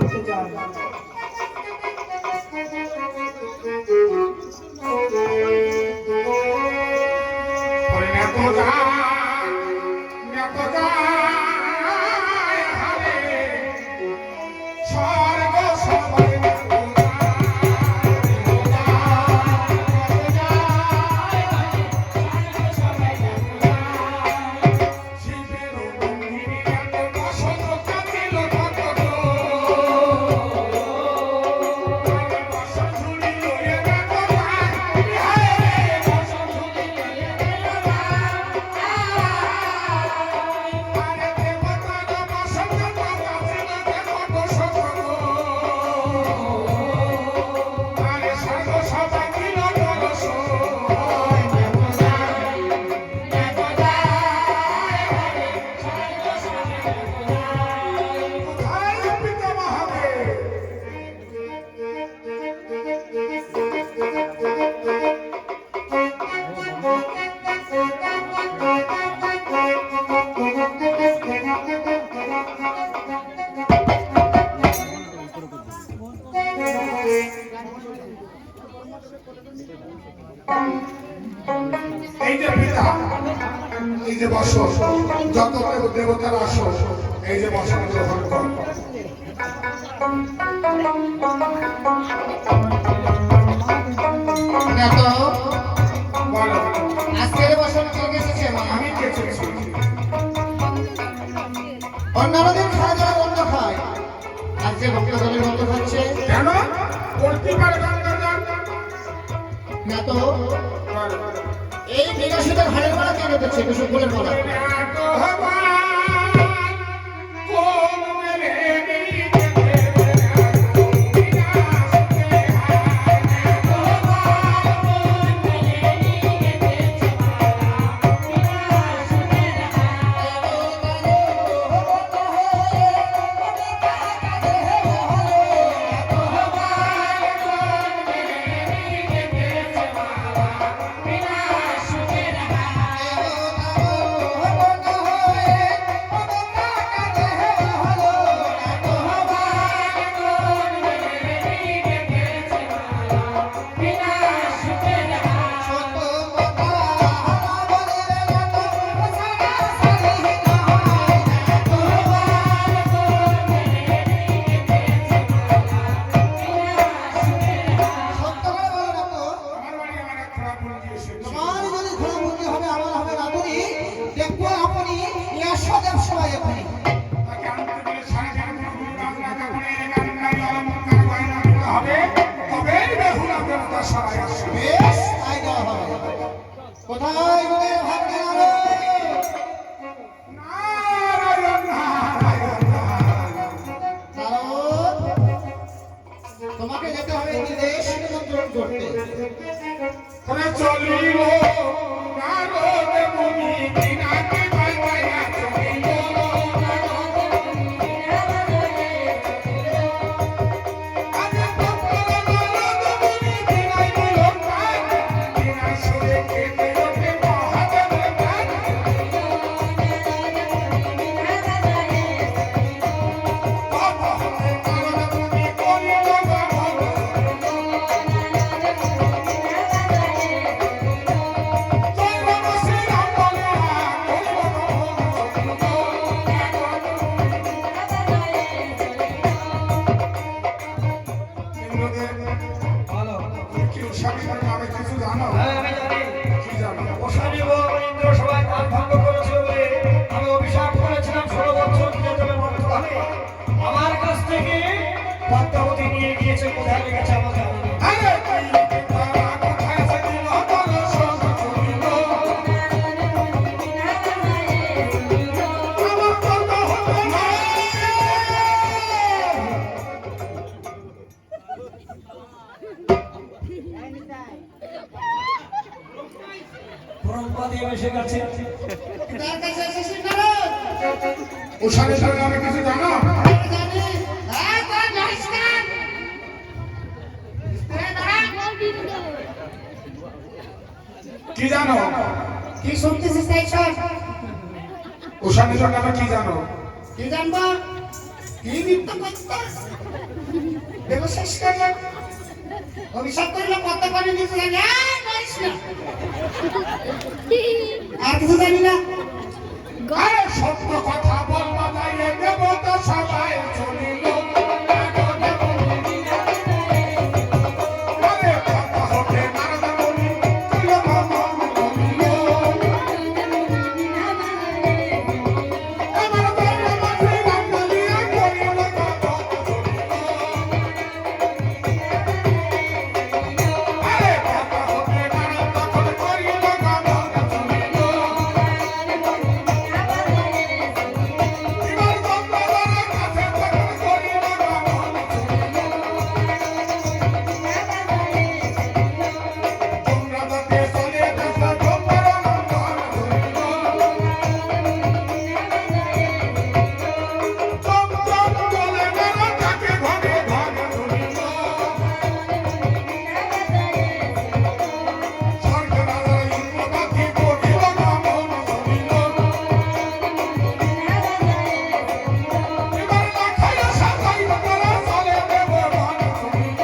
করতে চান। এই যে পিতা, এই যে বসো, যত দেবতার আসো, এই যে বসো গ্রহণ কর। আজকের বসন কে এসেছে? আমি খেয়েছি। অন্যান্য দিন খাওয়া দাওয়া বন্ধ খায়, আজকে ভক্ত দলের বন্ধ খাচ্ছে কেন? প্রতিবার গঙ্গাধর না তো এই বিনাশিতার হাড়ের মালা কে রেখেছে? কুসুম ফুলের মালা। কোথায় তোমাকে যেতে হবে বিদেশ নিমন্ত্রণ করতে। চলিল আমার কাছ থেকে পদ্মাবতী নিয়ে গিয়েছে, কোথায় লেগেছে আমার জানা নেই। এসে গেছে উষারের নামে কিছু জানো? কি জানো? কি শুনতেছিস তাই সব? উষারের নামে কি জানো? কি জানবো? কি নৃত্য করতে দেখো শেষ করে অভিশাপ করলে কত করে নিতে জানি আর কিছু জানি না। আরে সত্য কথা বলবা যাইয়ে দেবতা সবাই চলিল আরে কথা হতে নারদ মুনি কইল মন করিল আমার ধর্ম মাঝে নাম বলিয়া করিল কথা আরে কথা হতে নারদ তখন করিল কথা চলিল ইমান গঙ্গাধরের কাছে তখন করিল কথা তোমরা যাতে চলে দেখো তোমার নন্দন ধরিল চমচম বলে মেলা তাকে ঘরে ঘরে ধরিল স্বর্গ রাজার ইন্দ্রপাতি করিল নমন ধরিল এবার লাখাইয়া সাজাইল তারা চলে দেব মন ধরিল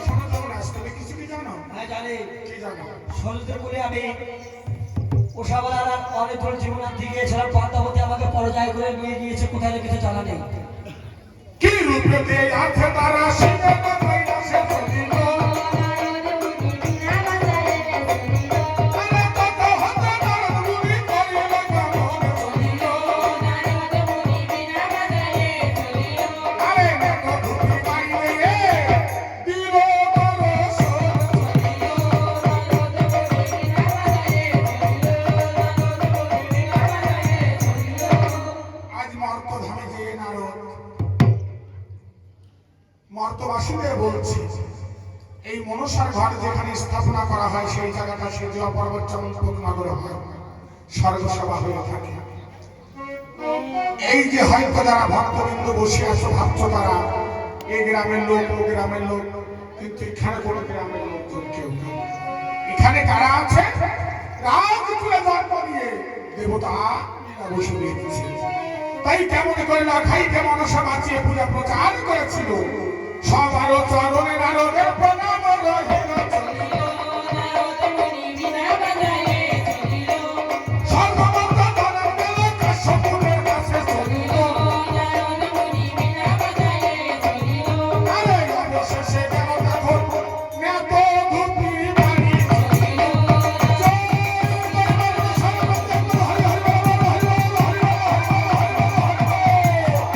শোনো তোমরা আসলে কিছু কি জানো হ্যাঁ জানি কি জানো সমুদ্র করে আমি ওষাবালার অনেক ধরে জীবনান্তি গিয়েছিলাম পদ্মাবতী আমাকে পরাজয় করে নিয়ে গিয়েছে কোথায় লিখেছে জানা নেই কি রূপে আছে তারা শিবে কইরা সে চলিল আরে কত হতে নারদ মুনি করিল গমন চলিল আরে নেক ধুতি বাইরে দিল দরস আজ মর্তধামে যে নারদ মর্তবাসীদের বলছি এই মনসার ঘর যেখানে স্থাপনা করা হয় সেই জায়গাটা সেজুয়া পর্বত চম্পক নগর হয় স্বর্গসভা হয়ে থাকে এই যে হয়তো যারা ভক্তবৃন্দ বসে আছো ভাবছো তারা এই গ্রামের লোক ও গ্রামের লোক কিন্তু এখানে কোনো গ্রামের লোকজন কেউ নেই এখানে কারা আছে রাজকুলে জন্ম নিয়ে দেবতা এরা বসে রয়েছে তাই কেমন করে লাখাইতে মনসা বাঁচিয়ে পূজা প্রচার করেছিল সব আরো চরণে নারদের প্রণাম রহিল চলিল সর্বমত ধরার গেল কাশ্যপুরের কাছে চলিল আরে অবশেষে গেল তখন নেত ধুতি বাড়ি চলিল জয় বৈষ্ণব সর্বচন্দ্র হরি হরি বল হরি বল হরি বল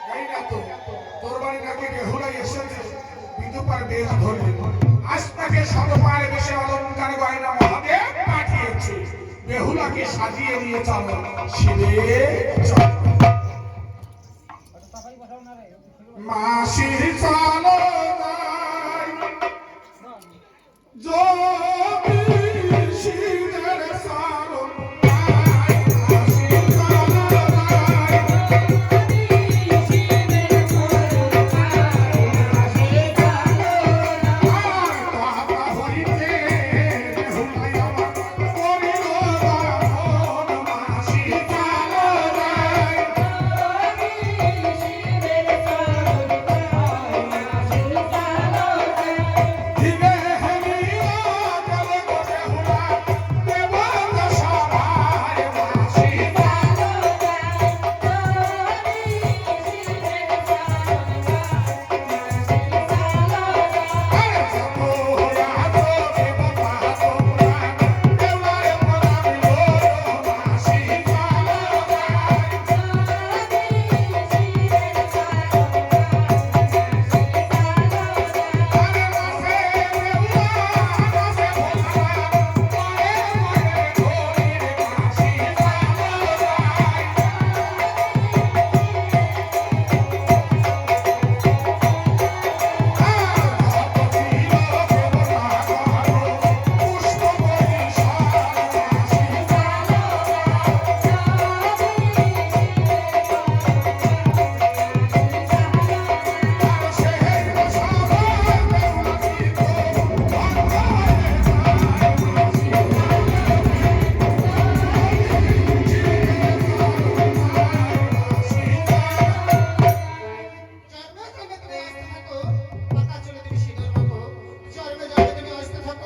এই না তো তোর বাড়ি নাকি বেহুলা এসেছে বিদুপার বেশ ধরলি আজ তাকে সর্বপার বেশে অলঙ্কার গয়না মহাদেব পাঠিয়েছে বেহুলাকে সাজিয়ে নিয়ে চলো শিবে চলো মাসি চলো যাই যোগী শিবের শরণ নাই মাসি চলো যাই মাসি চলো যাই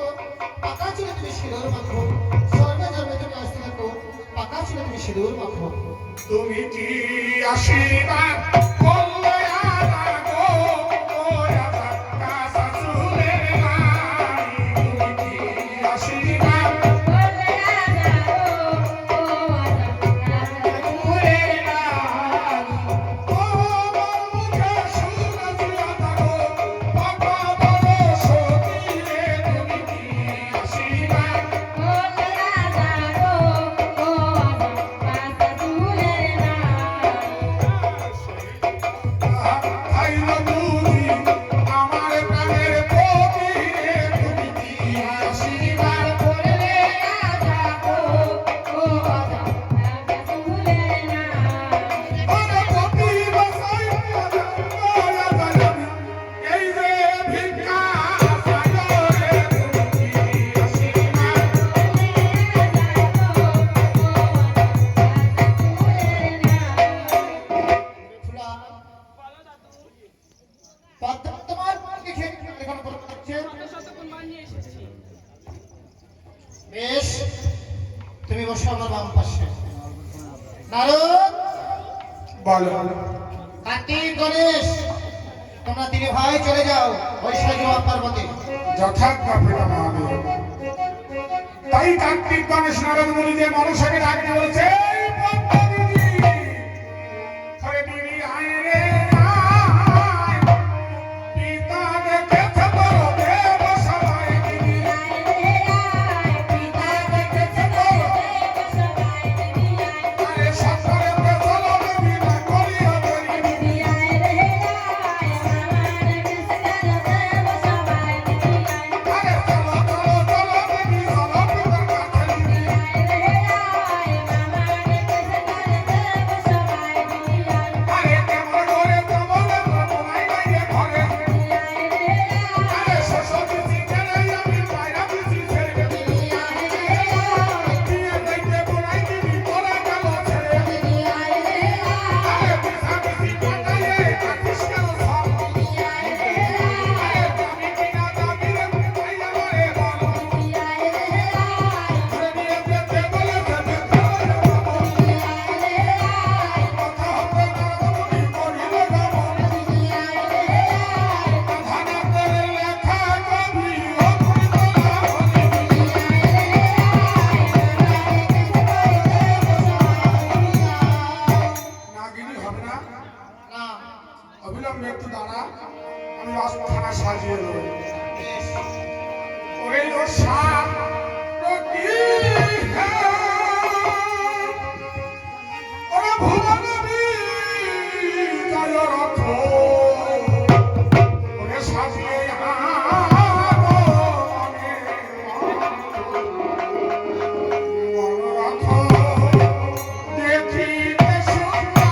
থাকো পাকা চুলে তুমি সিঁদুর মাখো, স্বর্গে জন্মে তুমি আসতে থাকো পাকা চুলে তুমি সিঁদুর মাখো। তুমি কি আশীর্বাদ করলে আমার গো, ও আমার কাঁচা চুলের রানী। তুমি কি আশীর্বাদ করলে আমার গো, ও আমার চুলের রানী। ও আমার মুখে শুনেছিলা গো, পাকা বড় সতী রে। তুমি কি আশীর্বাদ করলে আমার গো, ও আমার কাঁচা চুলের আইলো তুমি আমার প্রাণের প্রতি রে। তুমি কি আশীর্বাদ করলে রাজা গো, ও রাজা চুলের ওরে প্রতি বছর রাজা এই যে ভিক্ষা চাইলো রে। তুমি কি আশীর্বাদ ফুলা পদ্ম তোমার কি খেয়ে এখন বলতে পারছে? বেশ, তুমি বসো আমার বাম পাশে। নারদ, বলো কার্তিক, গণেশ, তোমরা তিন ভাই চলে যাও ঐশ্বর্য পার্বতী। যথাজ্ঞা পিতা মহাদেব। তাই কার্তিক গণেশ নারদ মুনি যে মনসাকে ডাকতে বলেছে, "এই পদ্মদিনী, হরে দিদি আয় রে আয়, পিতা দেখেছে তোর দেব সবাই দিদি আয় রে আয়, পিতা দেখেছে তোর দেব সবাই দিদি আয়, আরে সকলে চলো দেবী না করিও দেরি দিদি আয় রে আয়, আমার দেখেছে তোর দেব সবাই দিদি আয়, আরে চলো চলো চলো দেবী চলো পিতার কাছে দিদি আয় রে আয়, আমার দেখেছে তোর দেব সবাই দিদি আয়, আরে কেমন করে তোমালে তোমায় বাইরে ঘরে দিদি আয় রে আয়, আরে সরস্বতী ছেড়ে আমি পায়রা দিছি ছেড়ে দিদি আয় রে আয়, দিয়ে দেখতে বোনাই দিদি তোরা গেল ছেড়ে দিদি আয় রে আয়, আরে পিছা পিছি পাঠাইয়ে থাকিস কেন সব দিদি আয় রে আয়, আরে আমি কিনা দাবি রে ভাই আমারে বল দিদি আয় রে আয়, ছেড়ে যেতে বলে যেতে চলে যাব দিদি আয় রে আয়, কথা হবে না তুমি করিলে যাব দিদি আয় রে আয়, ধানা করে লেখা কবি ও কইতলা বলি দিদি আয় রে আয়, নাগিনী হবে না না, অবিলম্বে একটু দাঁড়া, আমি রাজখানা সাজিয়ে দেবো। বেশ, ওরে ও সাপ কি ওরে ভুবনবী জয় রথ, ওরে সাজিয়ে মনোরথ দেখিতে সুন্দর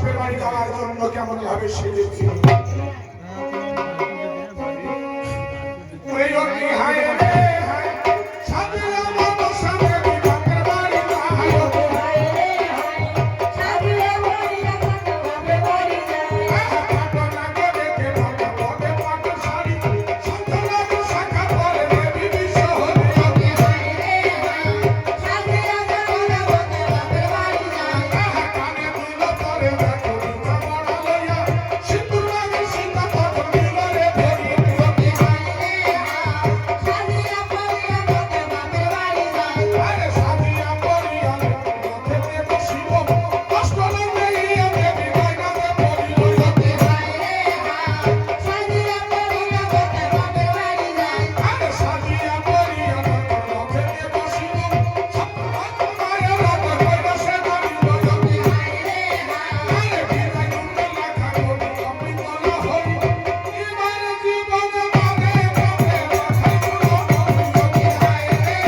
বাপের বাড়ি যাওয়ার জন্য কেমন ভাবে সেজেছি। ওই অগ্নি হায় রে হায়, সাজিয়া মতো সাজেনি বাপের বাড়ি যায়। পাটো লাগে দেখে পাটো পদে পাটো শাড়ি, সন্ধ্যা লাগে শাখা পরে দেবী বিশ্বহরি। অগ্নি হায় রে হায়, কানে দিল পরে দেখো দিবা বড় লইয়া, সিঁদুর লাগে সীতা পদর দিল রে ভরি। অগ্নি হায় রে আরে সাজিয়া পরিয়া রথেতে বসিব, কষ্ট লাগলে ইয়া দেবী গয়নাতে পরিল। অগ্নি হায় রে আরে সাজিয়া পরিয়া রথেতে বসিব, মায়ের রথ কইরা সে ধরিল। অগ্নি হায় রে আরে বিদায় করতে লেখা করি অমৃত না হই, এবার জীবন বাদে বাদে মাথায় পুরো নই। অগ্নি হায় রে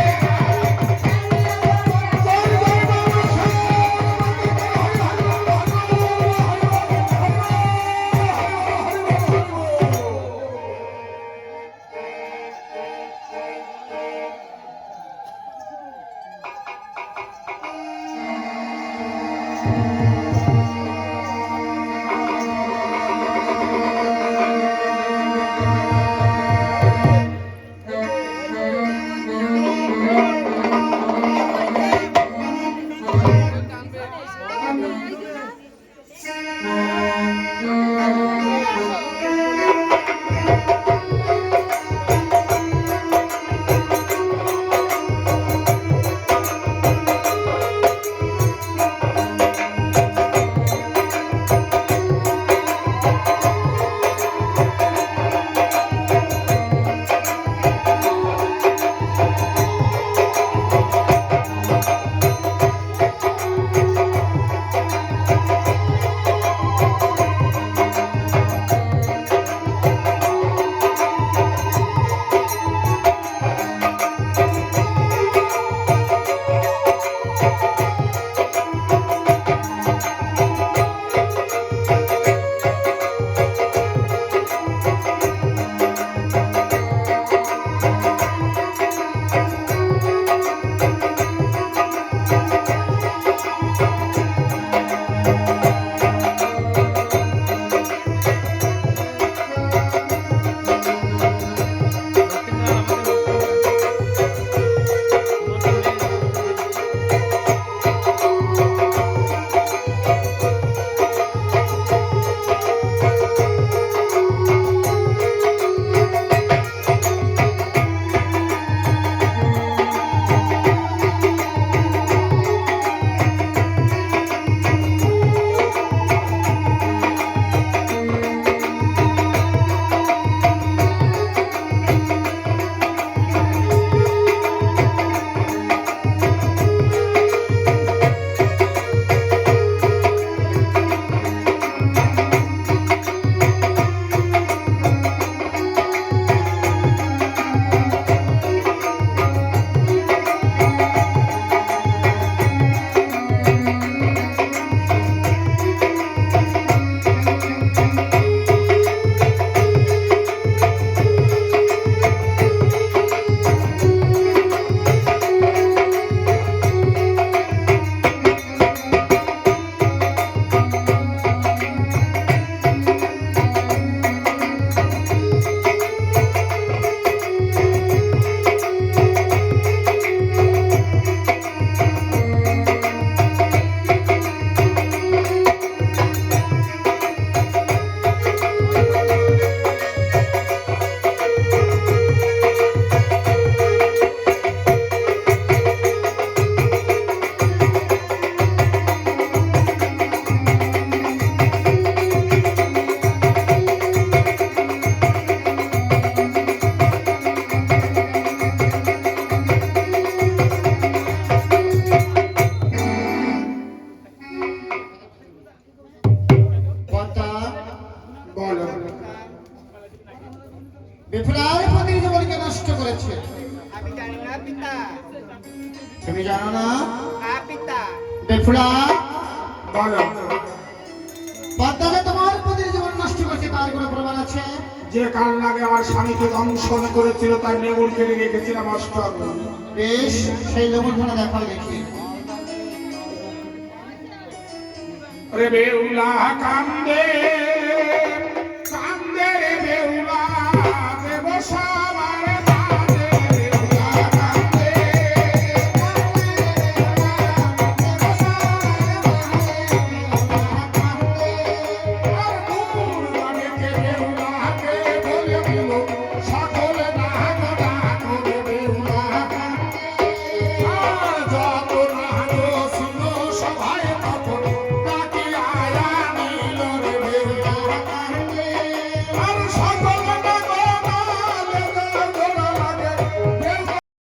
বেফুলার পতির জীবনকে নষ্ট করেছে। আমি জানি না পিতা। তুমি জানো না? হ্যাঁ পিতা। বেফুলা বলো পদ্মাকে তোমার পতির জীবন নষ্ট করছে তার কোনো প্রমাণ আছে? যে কান্নাকে আমার স্বামীকে দংশন করেছিল তার নেগুর কেড়ে রেখেছিলাম অষ্টক। বেশ, সেই লেবুখানা দেখাও দেখি। রে বেউলা কান্দে